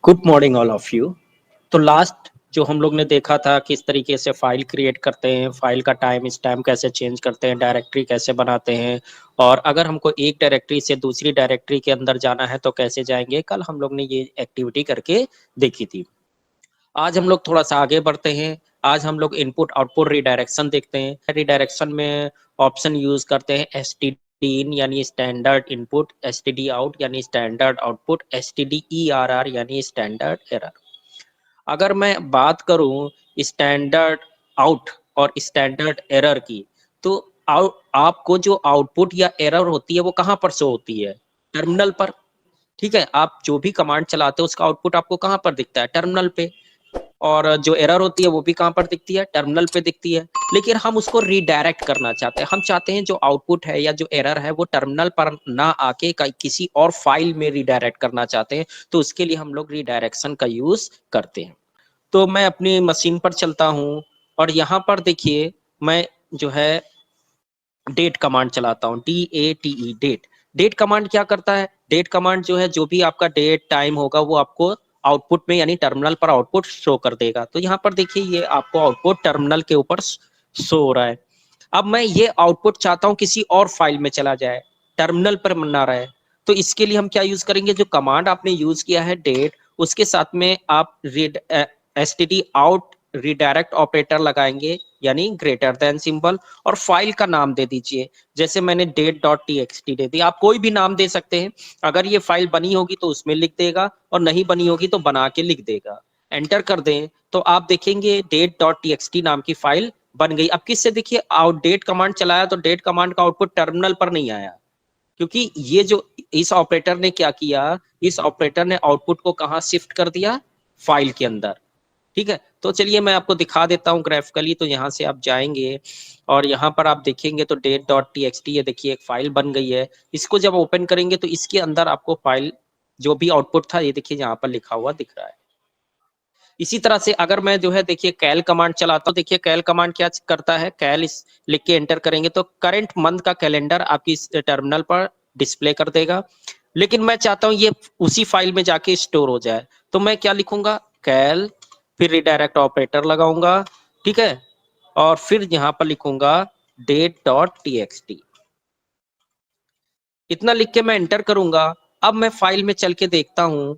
Good morning all of you. तो last जो हम लोग ने देखा था किस तरीके से फाइल क्रिएट करते हैं, फाइल का टाइम स्टैम्प कैसे चेंज करते हैं, डायरेक्टरी कैसे बनाते हैं, और अगर हमको एक डायरेक्टरी से दूसरी डायरेक्टरी के अंदर जाना है तो कैसे जाएंगे। कल हम लोग ने ये एक्टिविटी करके देखी थी। आज हम लोग थोड़ा सा आगे बढ़ते हैं। आज हम लोग इनपुट आउटपुट रिडायरेक्शन देखते हैं। रिडायरेक्शन में ऑप्शन यूज करते हैं STD इन यानी स्टैंडर्ड इनपुट, STD आउट यानी स्टैंडर्ड आउटपुट, STD ERR यानी स्टैंडर्ड एरर। अगर मैं बात करूं स्टैंडर्ड आउट और स्टैंडर्ड एरर की, तो आपको जो आउटपुट या एरर होती है वो कहाँ पर शो होती है? टर्मिनल पर। ठीक है, आप जो भी कमांड चलाते हो उसका आउटपुट आपको कहाँ पर दिखता है? टर्मिनल पे। और जो एरर होती है वो भी कहाँ पर दिखती है? टर्मिनल पे दिखती है। लेकिन हम उसको रिडायरेक्ट करना चाहते हैं। हम चाहते हैं जो आउटपुट है या जो एरर है वो टर्मिनल पर ना आके किसी और फाइल में रिडायरेक्ट करना चाहते हैं। तो उसके लिए हम लोग रिडायरेक्शन का यूज करते हैं। तो मैं अपनी मशीन पर चलता हूँ और यहाँ पर देखिए मैं जो है डेट कमांड चलाता हूँ, DATE डेट। डेट कमांड क्या करता है? डेट कमांड जो है जो भी आपका डेट टाइम होगा वो आपको आउटपुट में यानी टर्मिनल पर आउटपुट शो कर देगा। तो यहाँ पर देखिए ये आपको आउटपुट टर्मिनल के ऊपर शो हो रहा है। अब मैं ये आउटपुट चाहता हूँ किसी और फाइल में चला जाए, टर्मिनल पर ना रहे। तो इसके लिए हम क्या यूज करेंगे? जो कमांड आपने यूज किया है डेट, उसके साथ में आप STD आउट रिडायरेक्ट ऑपरेटर लगाएंगे यानी ग्रेटर देन सिंबल, और फाइल का नाम दे दीजिए। जैसे मैंने date.txt दे दी, आप कोई भी नाम दे सकते हैं। अगर ये फाइल बनी होगी तो उसमें लिख देगा, और नहीं बनी होगी तो बना के लिख देगा। एंटर कर दें तो आप देखेंगे date.txt नाम की फाइल बन गई। अब किससे देखिए आउटडेट कमांड चलाया तो डेट कमांड का आउटपुट टर्मिनल पर नहीं आया, क्योंकि ये जो इस ऑपरेटर ने क्या किया, इस ऑपरेटर ने आउटपुट को कहाँ शिफ्ट कर दिया? फाइल के अंदर। ठीक है, तो चलिए मैं आपको दिखा देता हूँ ग्राफिकली। तो यहाँ से आप जाएंगे और यहाँ पर आप देखेंगे तो date.txt, ये देखिए एक फाइल बन गई है। इसको जब ओपन करेंगे तो इसके अंदर आपको फाइल जो भी आउटपुट था ये देखिए यहाँ पर लिखा हुआ दिख रहा है। इसी तरह से अगर मैं जो है देखिए कैल कमांड चलाता हूँ, देखिए कैल कमांड क्या करता है, कैल इस लिख के एंटर करेंगे तो करंट मंथ का कैलेंडर आपकी इस टर्मिनल पर डिस्प्ले कर देगा। लेकिन मैं चाहता हूँ ये उसी फाइल में जाके स्टोर हो जाए, तो मैं क्या लिखूंगा? कैल, फिर रिडायरेक्ट ऑपरेटर लगाऊंगा, ठीक है, और फिर यहाँ पर लिखूंगा date.txt। इतना लिख के मैं एंटर करूंगा। अब मैं फाइल में चल के देखता हूं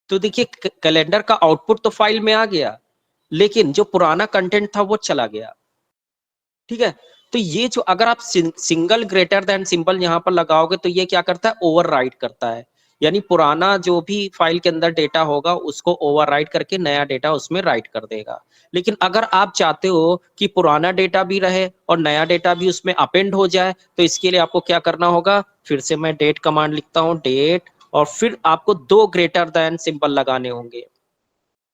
तो देखिए कैलेंडर का आउटपुट तो फाइल में आ गया, लेकिन जो पुराना कंटेंट था वो चला गया। ठीक है, तो ये जो अगर आप सिंगल ग्रेटर देन सिंबल यहाँ पर लगाओगे तो ये क्या करता है? ओवरराइट करता है, यानी पुराना जो भी फाइल के अंदर डेटा होगा उसको ओवरराइट करके नया डेटा उसमें राइट कर देगा। लेकिन अगर आप चाहते हो कि पुराना डेटा भी रहे और नया डेटा भी उसमें अपेंड हो जाए, तो इसके लिए आपको क्या करना होगा? फिर से मैं डेट कमांड लिखता हूँ, डेट, और फिर आपको दो ग्रेटर देन सिंबल लगाने होंगे।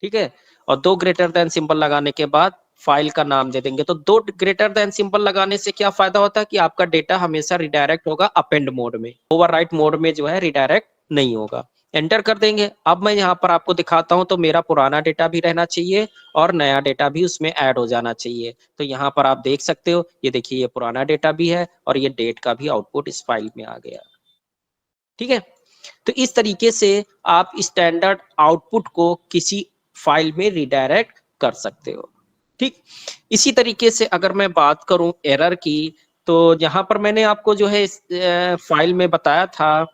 ठीक है, और दो ग्रेटर देन सिंबल लगाने के बाद फाइल का नाम दे देंगे। तो दो ग्रेटर देन सिंबल लगाने से क्या फायदा होता है कि आपका डेटा हमेशा रिडायरेक्ट होगा अपेंड मोड में, ओवरराइट मोड में जो है रिडायरेक्ट नहीं होगा। एंटर कर देंगे। अब मैं यहाँ पर आपको दिखाता हूं तो मेरा पुराना डेटा भी रहना चाहिए और नया डेटा भी उसमें ऐड हो जाना चाहिए। तो यहाँ पर आप देख सकते हो, ये देखिए ये पुराना डेटा भी है और ये डेट का भी आउटपुट इस फाइल में आ गया। ठीक है, तो इस तरीके से आप स्टैंडर्ड आउटपुट को किसी फाइल में रिडायरेक्ट कर सकते हो। ठीक, इसी तरीके से अगर मैं बात करूं एरर की, तो यहाँ पर मैंने आपको जो है इस फाइल में बताया था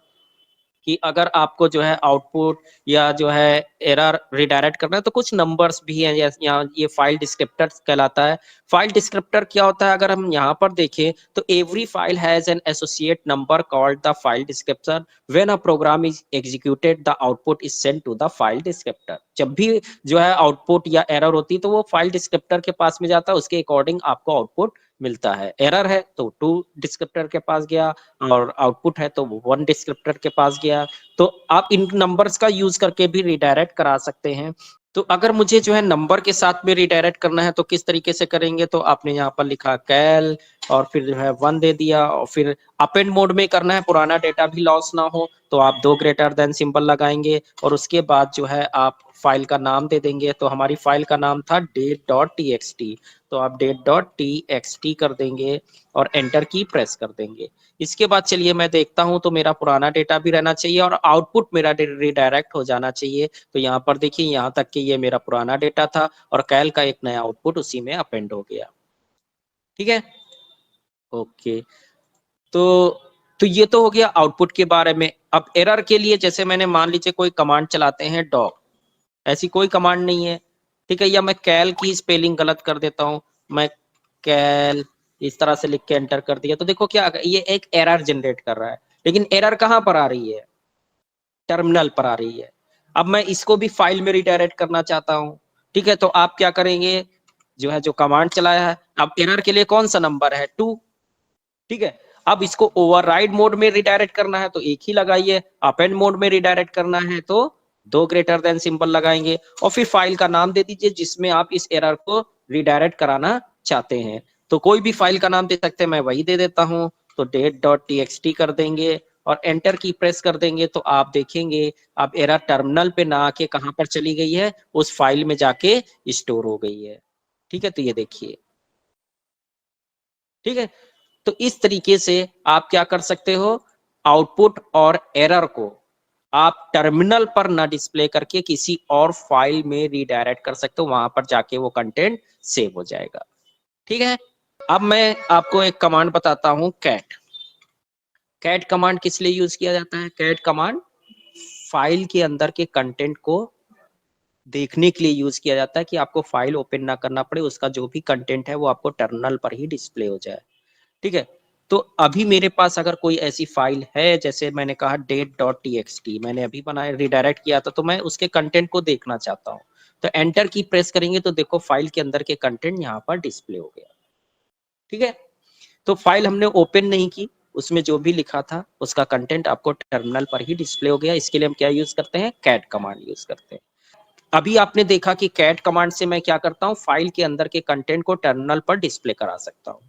कि अगर आपको जो है आउटपुट या जो है एरर रिडायरेक्ट करना है तो कुछ नंबर्स भी हैं। यहाँ ये फाइल डिस्क्रिप्टर कहलाता है। फाइल डिस्क्रिप्टर क्या होता है? अगर हम यहाँ पर देखें तो every file has an associate number called the file descriptor. When a program is executed the output is sent to the file descriptor. जब भी जो है आउटपुट या एरर होती है तो वो फाइल डिस्क्रिप्टर के पास में जाता है, उसके अकॉर्डिंग आपको आउटपुट मिलता है। एरर है तो 2 डिस्क्रिप्टर के पास गया, और आउटपुट है तो 1 डिस्क्रिप्टर के पास गया। तो आप इन नंबर्स का यूज करके भी रिडायरेक्ट करा सकते हैं। तो अगर मुझे जो है नंबर के साथ में रिडायरेक्ट करना है तो किस तरीके से करेंगे? तो आपने यहाँ पर लिखा कैल और फिर जो है 1 दे दिया, और फिर अपेंड मोड में करना है, पुराना डेटा भी लॉस ना हो, तो आप 2 ग्रेटर देन सिंबल लगाएंगे और उसके बाद जो है आप फाइल का नाम दे देंगे, तो हमारी फाइल का नाम था date.txt, तो आप date.txt कर देंगे और एंटर की प्रेस कर देंगे। इसके बाद चलिए मैं देखता हूं, तो मेरा पुराना डेटा भी रहना चाहिए और आउटपुट मेरा रिडायरेक्ट हो जाना चाहिए। तो यहाँ पर देखिए, यहाँ तक कि ये मेरा पुराना डेटा था और कैल का एक नया आउटपुट उसी में अपेंड हो गया। ठीक है, ओके। तो ये तो हो गया आउटपुट के बारे में। अब एरर के लिए, जैसे मैंने मान लीजिए कोई कमांड चलाते हैं डॉग, ऐसी कोई कमांड नहीं है, ठीक है, या मैं कैल की स्पेलिंग गलत कर देता हूं, मैं कैल इस तरह से लिख के एंटर कर दिया, तो देखो क्या ये एक एरर जनरेट कर रहा है। लेकिन एरर कहां पर आ रही है? टर्मिनल पर आ रही है। अब मैं इसको भी फाइल में रिडायरेक्ट करना चाहता हूं, ठीक है, तो आप क्या करेंगे, जो है जो कमांड चलाया है, अब एरर के लिए कौन सा नंबर है? 2, ठीक है। अब इसको ओवरराइड मोड में रिडायरेक्ट करना है तो एक ही लगाइए, अपेंड मोड में रिडायरेक्ट करना है तो 2 ग्रेटर देन सिंबल लगाएंगे और फिर फाइल का नाम दे दीजिए जिसमें आप इस एरर को रिडायरेक्ट कराना चाहते हैं। तो कोई भी फाइल का नाम दे सकते हैं, मैं वही दे देता हूं, तो date.txt कर देंगे और एंटर की प्रेस कर देंगे, तो आप देखेंगे अब एरर टर्मिनल पे ना आके कहां पर चली गई है, उस फाइल में जाके स्टोर हो गई है। ठीक है, तो ये देखिए, ठीक है। तो इस तरीके से आप क्या कर सकते हो, आउटपुट और एरर को आप टर्मिनल पर ना डिस्प्ले करके किसी और फाइल में रीडायरेक्ट कर सकते हो, वहां पर जाके वो कंटेंट सेव हो जाएगा। ठीक है, अब मैं आपको एक कमांड बताता हूं, कैट। कैट कमांड किस लिए यूज किया जाता है? कैट कमांड फाइल के अंदर के कंटेंट को देखने के लिए यूज किया जाता है कि आपको फाइल ओपन ना करना पड़े, उसका जो भी कंटेंट है वो आपको टर्मिनल पर ही डिस्प्ले हो जाए। ठीक है, तो अभी मेरे पास अगर कोई ऐसी फाइल है, जैसे मैंने कहा date.txt मैंने अभी बनाया, रिडायरेक्ट किया था, तो मैं उसके कंटेंट को देखना चाहता हूँ, तो एंटर की प्रेस करेंगे तो देखो फाइल के अंदर के कंटेंट यहाँ पर डिस्प्ले हो गया। ठीक है, तो फाइल हमने ओपन नहीं की, उसमें जो भी लिखा था उसका कंटेंट आपको टर्मिनल पर ही डिस्प्ले हो गया। इसके लिए हम क्या यूज करते हैं? कैट कमांड यूज करते हैं। अभी आपने देखा कि कैट कमांड से मैं क्या करता हूँ, फाइल के अंदर के कंटेंट को टर्मिनल पर डिस्प्ले करा सकता हूँ।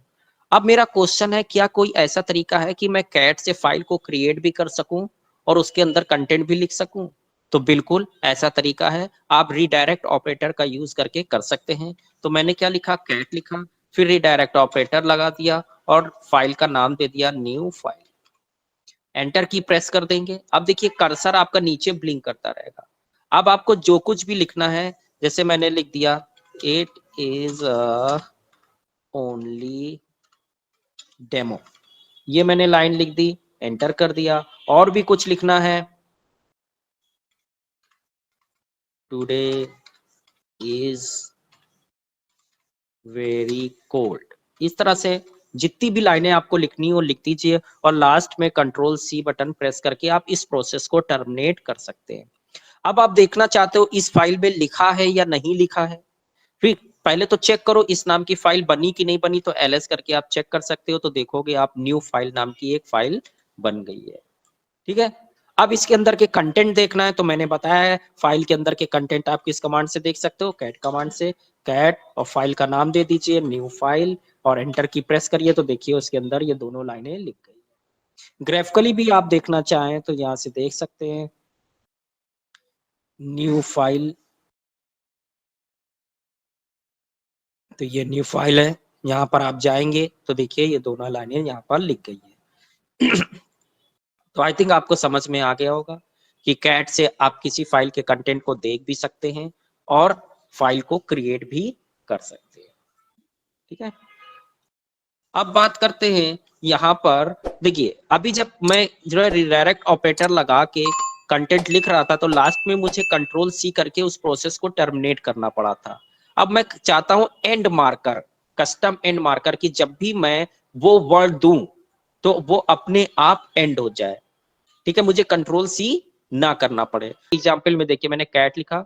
अब मेरा क्वेश्चन है, क्या कोई ऐसा तरीका है कि मैं कैट से फाइल को क्रिएट भी कर सकूं और उसके अंदर कंटेंट भी लिख सकूं? तो बिल्कुल ऐसा तरीका है, आप रीडायरेक्ट ऑपरेटर का यूज करके कर सकते हैं। तो मैंने क्या लिखा, कैट लिखा, फिर रीडायरेक्ट ऑपरेटर लगा दिया और फाइल का नाम दे दिया न्यू फाइल, एंटर की प्रेस कर देंगे। अब देखिए कर्सर आपका नीचे ब्लिंक करता रहेगा। अब आपको जो कुछ भी लिखना है, जैसे मैंने लिख दिया इट इज ओनली डेमो, ये मैंने लाइन लिख दी, एंटर कर दिया। और भी कुछ लिखना है, टुडे इज वेरी कोल्ड, इस तरह से जितनी भी लाइनें आपको लिखनी हो लिख दीजिए और लास्ट में कंट्रोल सी बटन प्रेस करके आप इस प्रोसेस को टर्मिनेट कर सकते हैं। अब आप देखना चाहते हो इस फाइल में लिखा है या नहीं लिखा है, फिर पहले तो चेक करो इस नाम की फाइल बनी कि नहीं बनी, तो एलएस करके आप चेक कर सकते हो, तो देखोगे आप न्यू फाइल नाम की एक फाइल बन गई है। ठीक है, अब इसके अंदर के कंटेंट देखना है, तो मैंने बताया है फाइल के अंदर के कंटेंट आप किस कमांड से देख सकते हो, कैट कमांड से। कैट और फाइल का नाम दे दीजिए न्यू फाइल और एंटर की प्रेस करिए, तो देखिए उसके अंदर ये दोनों लाइनें लिख गई। ग्राफिकली भी आप देखना चाहें तो यहाँ से देख सकते हैं, न्यू फाइल, तो ये न्यू फाइल है, यहाँ पर आप जाएंगे तो देखिए ये दोनों लाइनें यहाँ पर लिख गई है। तो आई थिंक आपको समझ में आ गया होगा कि कैट से आप किसी फाइल के कंटेंट को देख भी सकते हैं और फाइल को क्रिएट भी कर सकते हैं। ठीक है, अब बात करते हैं यहाँ पर, देखिए अभी जब मैं जो है रिडायरेक्ट ऑपरेटर लगा के कंटेंट लिख रहा था, तो लास्ट में मुझे कंट्रोल सी करके उस प्रोसेस को टर्मिनेट करना पड़ा था। अब मैं चाहता हूं and marker, custom and marker की जब भी मैं वो वर्ड दूं तो वो अपने आप एंड हो जाए। ठीक है, मुझे कंट्रोल सी ना करना पड़े। एग्जाम्पल में देखिए मैंने कैट लिखा,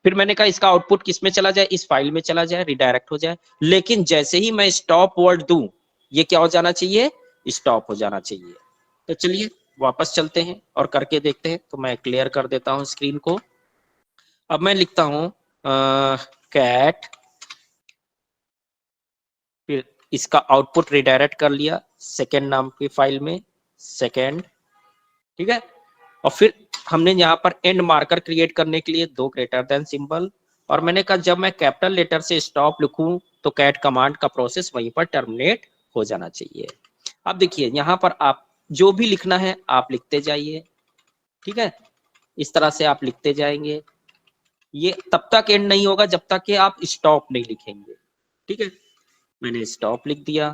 फिर मैंने कहा इसका आउटपुट किस में चला जाए, इस फाइल में चला जाए, रिडायरेक्ट हो जाए। लेकिन जैसे ही मैं स्टॉप वर्ड दूं, ये क्या हो जाना चाहिए, स्टॉप हो जाना चाहिए। तो चलिए वापस चलते हैं और करके देखते हैं। तो मैं क्लियर कर देता हूं स्क्रीन को। अब मैं लिखता हूं कैट, फिर इसका आउटपुट रिडायरेक्ट कर लिया सेकेंड नाम की फाइल में, सेकेंड, ठीक है, और फिर हमने यहाँ पर एंड मार्कर क्रिएट करने के लिए 2 ग्रेटर देन सिंबल, और मैंने कहा जब मैं कैपिटल लेटर से स्टॉप लिखूं तो कैट कमांड का प्रोसेस वहीं पर टर्मिनेट हो जाना चाहिए। अब देखिए यहाँ पर आप जो भी लिखना है आप लिखते जाइए, ठीक है, इस तरह से आप लिखते जाएंगे। ये तब तक एंड नहीं होगा जब तक कि आप स्टॉप नहीं लिखेंगे, ठीक है। मैंने स्टॉप लिख दिया,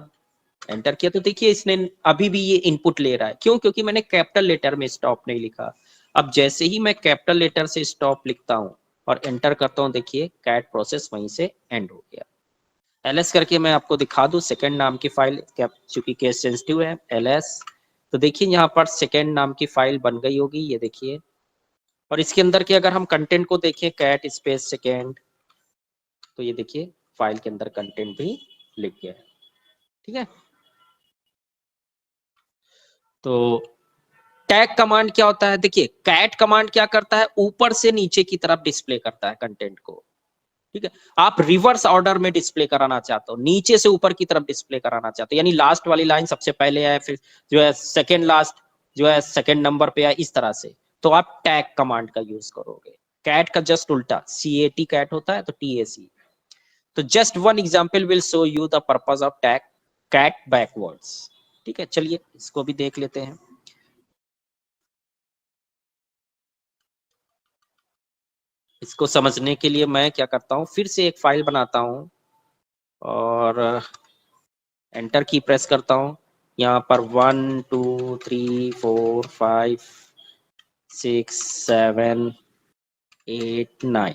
एंटर किया, तो देखिए इसने अभी भी ये इनपुट ले रहा है, क्यों? क्योंकि मैंने कैपिटल लेटर में स्टॉप नहीं लिखा। अब जैसे ही मैं कैपिटल लेटर से स्टॉप लिखता हूं और एंटर करता हूं, देखिए कैट प्रोसेस वहीं से एंड हो गया। एलएस करके मैं आपको दिखा दूं सेकंड नाम की फाइल, चूंकि केस सेंसिटिव है, एलएस, तो देखिए यहाँ पर सेकंड नाम की फाइल बन गई होगी, ये देखिए। और इसके अंदर के अगर हम कंटेंट को देखें, कैट स्पेस सेकंड, तो ये देखिए फाइल के अंदर कंटेंट भी लिख गया है, ठीक है। तो टैग कमांड क्या होता है? देखिए कैट कमांड क्या करता है, ऊपर से नीचे की तरफ डिस्प्ले करता है कंटेंट को, ठीक है। आप रिवर्स ऑर्डर में डिस्प्ले कराना चाहते हो, नीचे से ऊपर की तरफ डिस्प्ले कराना चाहते हो, यानी लास्ट वाली लाइन सबसे पहले है, फिर जो है सेकंड लास्ट जो है सेकंड नंबर पे है, इस तरह से, तो आप टैग कमांड का यूज करोगे। कैट का जस्ट उल्टा, CAT कैट होता है तो TAC। तो just one example will show you the purpose of tac cat backwards, ठीक है। चलिए इसको भी देख लेते हैं। इसको समझने के लिए मैं क्या करता हूँ, फिर से एक फाइल बनाता हूँ और एंटर की प्रेस करता हूँ। यहाँ पर 1 2 3 4 5 6 7 8 9,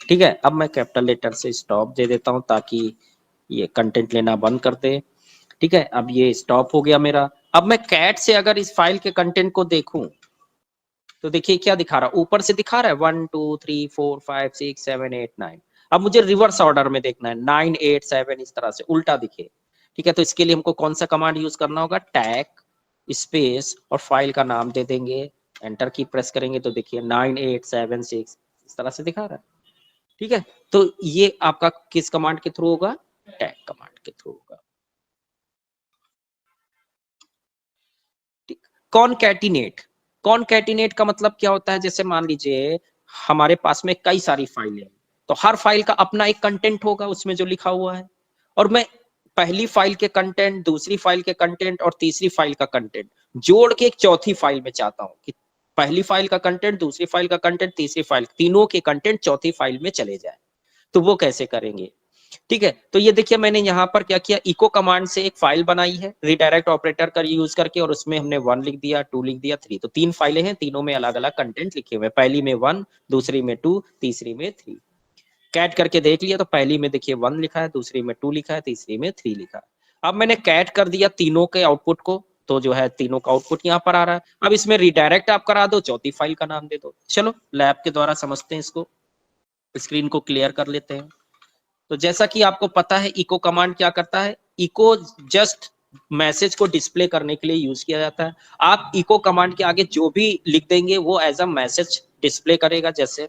ठीक है। अब मैं कैपिटल लेटर से स्टॉप दे देता हूँ ताकि ये कंटेंट लेना बंद कर दे, ठीक है। अब ये स्टॉप हो गया मेरा। अब मैं कैट से अगर इस फाइल के कंटेंट को देखूं तो देखिए क्या दिखा रहा है, ऊपर से दिखा रहा है 1 2 3 4 5 6 7 8 9। अब मुझे रिवर्स ऑर्डर में देखना है, 9 8 7 इस तरह से उल्टा दिखे, ठीक है। तो इसके लिए हमको कौन सा कमांड यूज करना होगा, टैग स्पेस और फाइल का नाम दे देंगे, एंटर की प्रेस करेंगे तो देखिए 9 8 7 6 इस तरह से दिखा रहा है, ठीक है। तो ये आपका किस कमांड के थ्रू होगा, टैग कमांड के थ्रू होगा। कॉनकैटिनेट, कॉनकैटिनेट का मतलब क्या होता है, जैसे मान लीजिए हमारे पास में कई सारी फाइलें हैं, तो हर फाइल का अपना एक कंटेंट होगा उसमें जो लिखा हुआ है, और मैं पहली फाइल के कंटेंट, दूसरी फाइल के कंटेंट और तीसरी फाइल का कंटेंट जोड़ के एक चौथी फाइल में चाहता हूं कि पहली फाइल का कंटेंट, दूसरी फाइल का कंटेंट, तीसरी फाइल, तीनों के कंटेंट चौथी फाइल में चले जाए। तो वो कैसे करेंगे, ठीक है। तो ये देखिए मैंने यहाँ पर क्या किया, इको कमांड से एक फाइल बनाई है रिडायरेक्ट ऑपरेटर का यूज करके, और उसमें हमने 1 लिख दिया, 2 लिख दिया, 3, तो 3 फाइलें हैं, तीनों में अलग अलग कंटेंट लिखे हुए, पहली में 1, दूसरी में 2, तीसरी में 3। कैट करके देख लिया तो पहली में देखिए 1 लिखा है, दूसरी में 2 लिखा है, तीसरी में 3 लिखा है। अब मैंने कैट कर दिया तीनों के आउटपुट को, तो जो है तीनों का आउटपुट यहाँ पर आ रहा है। अब इसमें रिडायरेक्ट आप करा दो, चौथी फाइल का नाम दे दो। चलो लैब के द्वारा समझते हैं इसको, स्क्रीन को क्लियर कर लेते हैं। तो जैसा कि आपको पता है इको कमांड क्या करता है, इको जस्ट मैसेज को डिस्प्ले करने के लिए यूज किया जाता है। आप इको कमांड के आगे जो भी लिख देंगे वो एज अ मैसेज डिस्प्ले करेगा। जैसे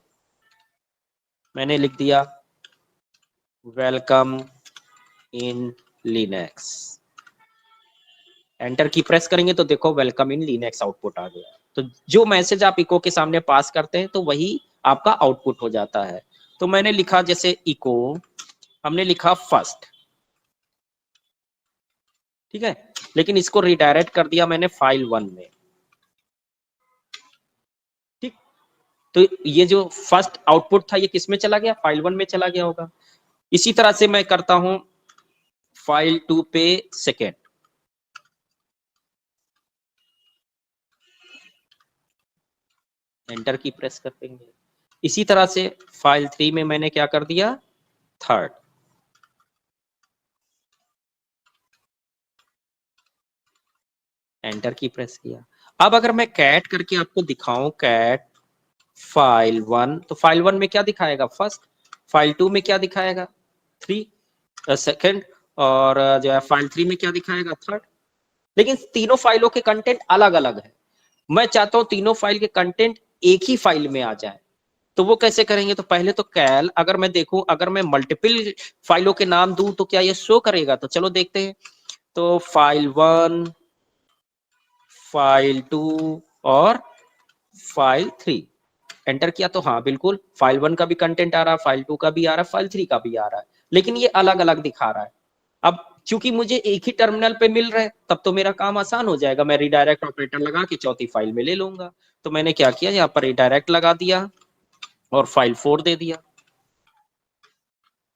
मैंने लिख दिया वेलकम इन लिनक्स, एंटर की प्रेस करेंगे तो देखो वेलकम इन लिनक्स आउटपुट आ गया। तो जो मैसेज आप इको के सामने पास करते हैं तो वही आपका आउटपुट हो जाता है। तो मैंने लिखा जैसे इको, हमने लिखा फर्स्ट, ठीक है, लेकिन इसको रिडायरेक्ट कर दिया मैंने फाइल 1 में, ठीक। तो ये जो फर्स्ट आउटपुट था ये किस में चला गया, फाइल 1 में चला गया होगा। इसी तरह से मैं करता हूं फाइल 2 पे सेकेंड, एंटर की प्रेस कर देंगे। इसी तरह से फाइल 3 में मैंने क्या कर दिया, थर्ड, एंटर की प्रेस किया। अब अगर मैं कैट करके आपको दिखाऊं, कैट फाइल 1, तो फाइल 1 में क्या दिखाएगा, फर्स्ट, फाइल 2 में क्या दिखाएगा, 3 सेकेंड, और जो है फाइल 3 में क्या दिखाएगा, थर्ड। लेकिन तीनों फाइलों के कंटेंट अलग अलग है। मैं चाहता हूं तीनों फाइल के कंटेंट एक ही फाइल में आ जाए। तो वो कैसे करेंगे, तो पहले तो कैल, अगर मैं देखूं, अगर मैं मल्टीपल फाइलों के नाम दूं तो क्या ये शो करेगा, तो चलो देखते हैं। तो फाइल 1, फाइल 2 और फाइल 3 एंटर किया तो हाँ बिल्कुल फाइल 1 का भी कंटेंट आ रहा है, फाइल 2 का भी आ रहा है, फाइल 3 का भी आ रहा है, लेकिन ये अलग अलग दिखा रहा है। अब क्योंकि मुझे एक ही टर्मिनल पे मिल रहा है तब तो मेरा काम आसान हो जाएगा, मैं रिडायरेक्ट ऑपरेटर लगा के चौथी फाइल में ले लूंगा। तो मैंने क्या किया, यहाँ पर रिडायरेक्ट लगा दिया और फाइल 4 दे दिया,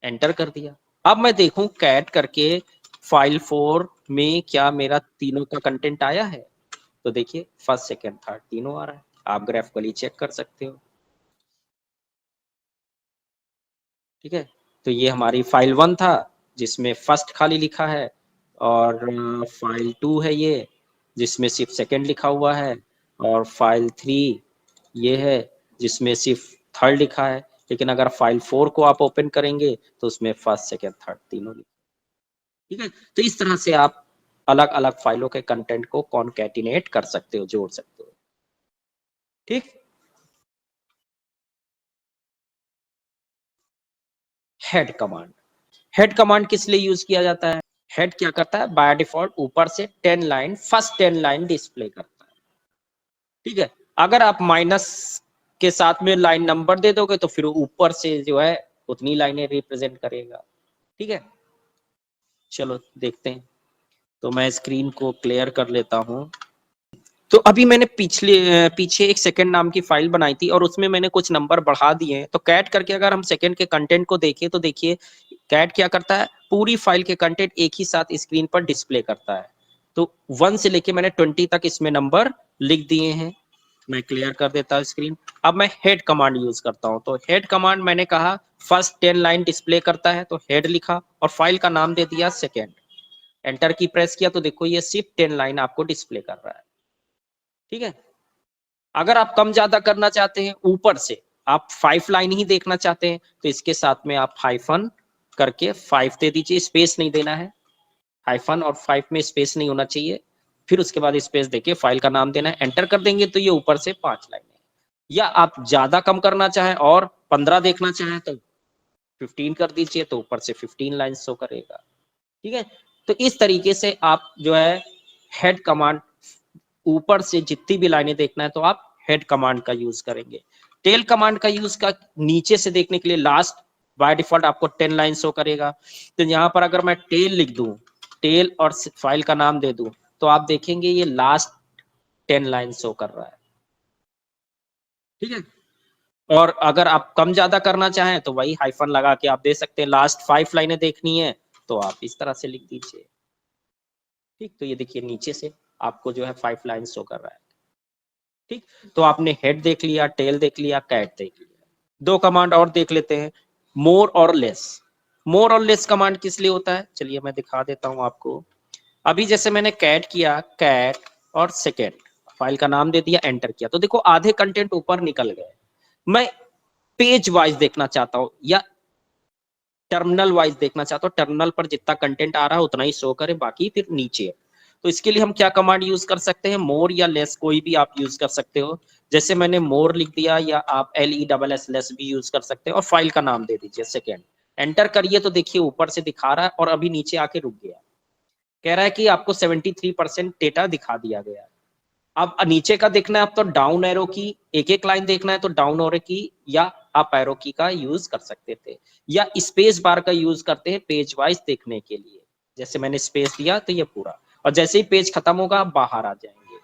एंटर कर दिया। अब मैं देखूं कैट करके फाइल 4 में क्या मेरा तीनों का कंटेंट आया है, तो देखिए फर्स्ट सेकेंड थर्ड तीनों आ रहा है, आप ग्राफिकली चेक कर सकते हो। ठीक है, तो ये हमारी फाइल 1 था जिसमें फर्स्ट खाली लिखा है, और फाइल 2 है ये जिसमें सिर्फ सेकंड लिखा हुआ है, और फाइल 3 ये है जिसमें सिर्फ थर्ड लिखा है। लेकिन अगर फाइल 4 को आप ओपन करेंगे तो उसमें फर्स्ट सेकंड थर्ड तीनों लिखा। ठीक है, तो इस तरह से आप अलग अलग फाइलों के कंटेंट को कॉन्कैटिनेट कर सकते हो, जोड़ सकते हो। ठीक, हेड कमांड, हेड कमांड किस लिए यूज किया जाता है? हेड क्या करता है, बाय डिफॉल्ट ऊपर से 10 लाइन, फर्स्ट 10 लाइन डिस्प्ले करता है। ठीक है, अगर आप माइनस के साथ में लाइन नंबर दे दोगे तो फिर ऊपर से जो है उतनी लाइनें रिप्रेजेंट करेगा। ठीक है, चलो देखते हैं। तो मैं स्क्रीन को क्लियर कर लेता हूं। तो अभी मैंने पीछे एक सेकंड नाम की फाइल बनाई थी और उसमें मैंने कुछ नंबर बढ़ा दिए हैं। तो कैट करके अगर हम सेकंड के कंटेंट को देखें तो देखिए कैट क्या करता है, पूरी फाइल के कंटेंट एक ही साथ स्क्रीन पर डिस्प्ले करता है। तो 1 से लेके मैंने 20 तक इसमें नंबर लिख दिए हैं। मैं क्लियर कर देता हूँ स्क्रीन। अब मैं हेड कमांड यूज करता हूँ। तो हेड कमांड मैंने कहा फर्स्ट 10 लाइन डिस्प्ले करता है, तो हेड लिखा और फाइल का नाम दे दिया सेकेंड। एंटर की प्रेस किया तो देखो ये सिर्फ 10 लाइन आपको डिस्प्ले कर रहा है। ठीक है, अगर आप कम ज्यादा करना चाहते हैं, ऊपर से आप 5 लाइन ही देखना चाहते हैं, तो इसके साथ में आप हाइफन करके 5 दे दीजिए, स्पेस नहीं देना है। हाइफन और 5 में स्पेस नहीं होना चाहिए। फिर उसके बाद स्पेस देके फाइल का नाम देना है, एंटर कर देंगे तो ये ऊपर से 5 लाइन है। या आप ज्यादा कम करना चाहें और 15 देखना चाहें तो 15 कर दीजिए, तो ऊपर से 15 लाइन शो करेगा। ठीक है, तो इस तरीके से आप जो है हेड कमांड, ऊपर से जितनी भी लाइनें देखना है तो आप हेड कमांड का यूज करेंगे। टेल कमांड का यूज का नीचे से देखने के लिए लास्ट बाय डिफॉल्ट आपको 10 लाइन शो करेगा। तो यहाँ पर अगर मैं टेल लिख दूं, टेल और फाइल का नाम दे दूं, तो आप देखेंगे ये लास्ट 10 लाइन शो कर रहा है। ठीक है, और अगर आप कम ज्यादा करना चाहें तो वही हाइफन लगा के आप दे सकते हैं। लास्ट 5 लाइनें देखनी है तो आप इस तरह से लिख दीजिए। ठीक, तो ये देखिए नीचे से आपको जो है 5 लाइन शो कर रहा है। ठीक, तो आपने हेड देख लिया, टेल देख लिया, कैट देख लिया। दो कमांड और देख लेते हैं, मोर और लेस। मोर और लेस कमांड किस लिए होता है, चलिए मैं दिखा देता हूं आपको। अभी जैसे मैंने कैट किया, कैट और सेकेंड, फाइल का नाम दे दिया, एंटर किया, तो देखो आधे कंटेंट ऊपर निकल गए। मैं पेज वाइज देखना चाहता हूं या टर्मिनल वाइज देखना चाहता हूँ, टर्मिनल पर जितना कंटेंट आ रहा है उतना ही शो करे, बाकी फिर नीचे। तो इसके लिए हम क्या कमांड यूज कर सकते हैं, मोर या लेस, कोई भी आप यूज कर सकते हो। जैसे मैंने मोर लिख दिया, या आप LESS लेस भी यूज कर सकते हो, और फाइल का नाम दे दीजिए सेकेंड। एंटर करिए तो देखिए ऊपर से दिखा रहा है और अभी नीचे आके रुक गया। कह रहा है कि आपको 73% डेटा दिखा दिया गया है। अब नीचे का देखना है आप तो डाउन एरो की, एक एक लाइन देखना है तो डाउन एरो की या अप एरो की का यूज कर सकते थे, या स्पेस बार का यूज करते हैं पेज वाइज देखने के लिए। जैसे मैंने स्पेस दिया तो ये पूरा, और जैसे ही पेज खत्म होगा आप बाहर आ जाएंगे।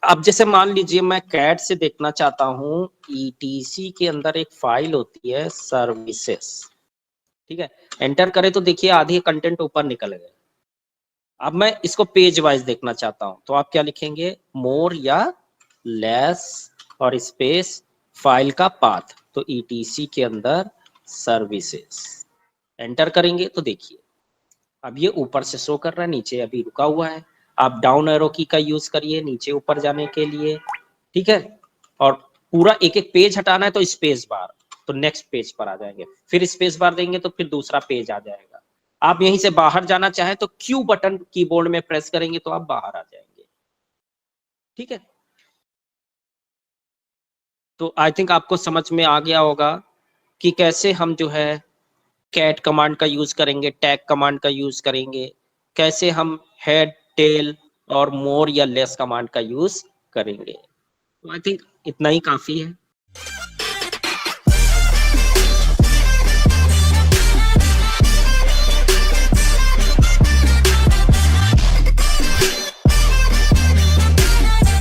अब जैसे मान लीजिए मैं कैट से देखना चाहता हूँ, ETC के अंदर एक फाइल होती है सर्विसेस। ठीक है, एंटर करें तो देखिए आधी कंटेंट ऊपर निकल गए। अब मैं इसको पेज वाइज देखना चाहता हूं, तो आप क्या लिखेंगे, मोर या लेस और स्पेस फाइल का पाथ, तो ETC के अंदर सर्विसेज, एंटर करेंगे तो देखिए अब ये ऊपर से शो कर रहा है, नीचे अभी रुका हुआ है। आप डाउन एरो की का यूज करिए नीचे ऊपर जाने के लिए। ठीक है, और पूरा एक एक पेज हटाना है तो स्पेस बार, तो नेक्स्ट पेज पर आ जाएंगे, फिर स्पेस बार देंगे तो फिर दूसरा पेज आ जाएगा। आप यहीं से बाहर जाना चाहें तो क्यू बटन कीबोर्ड में प्रेस करेंगे तो आप बाहर आ जाएंगे। ठीक है, तो आई थिंक आपको समझ में आ गया होगा कि कैसे हम जो है कैट कमांड का यूज करेंगे, टैग कमांड का यूज करेंगे, कैसे हम हेड, टेल और मोर या लेस कमांड का यूज करेंगे। तो आई थिंक इतना ही काफ़ी है।